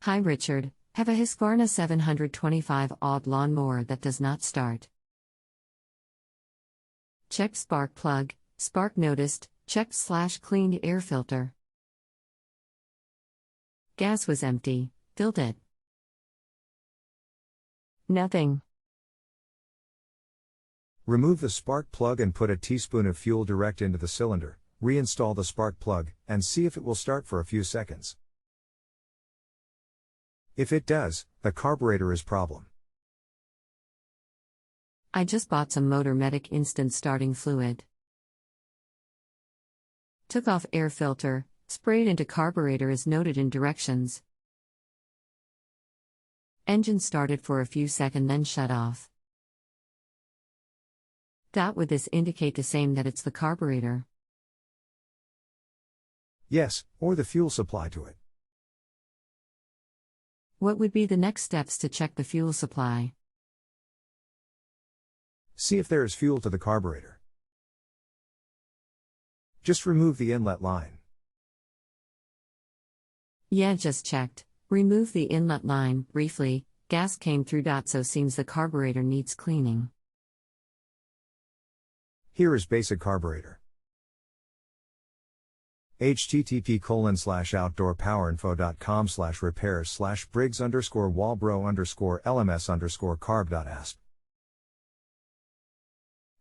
Hi Richard, have a Husqvarna 725 odd lawnmower that does not start. Checked spark plug, spark noticed, checked/cleaned air filter. Gas was empty, filled it. Nothing. Remove the spark plug and put a teaspoon of fuel direct into the cylinder, reinstall the spark plug, and see if it will start for a few seconds. If it does, the carburetor is problem. I just bought some Motor Medic instant starting fluid. Took off air filter, sprayed into carburetor as noted in directions. Engine started for a few seconds then shut off. Would this indicate the same that it's the carburetor? Yes, or the fuel supply to it. What would be the next steps to check the fuel supply? See if there is fuel to the carburetor. Just remove the inlet line. Yeah, just checked. Remove the inlet line, briefly, gas came through. So seems the carburetor needs cleaning. Here is basic carburetor. http://outdoorpower.com/repairs/briggs_walbro_lms_carb.asp.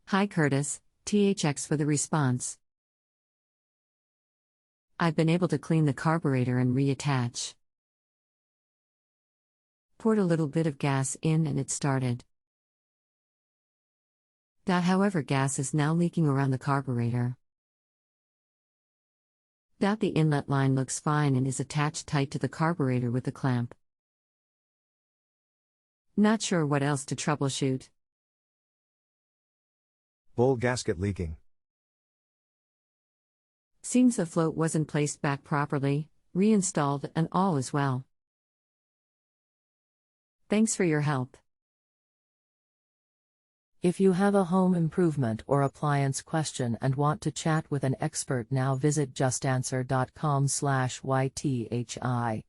Hi Curtis, THX for the response. I've been able to clean the carburetor and reattach. Poured a little bit of gas in and it started. However, gas is now leaking around the carburetor. The inlet line looks fine and is attached tight to the carburetor with the clamp. Not sure what else to troubleshoot. Bowl gasket leaking. Seems the float wasn't placed back properly, reinstalled, and all is well. Thanks for your help. If you have a home improvement or appliance question and want to chat with an expert now, visit JustAnswer.com/YTHI.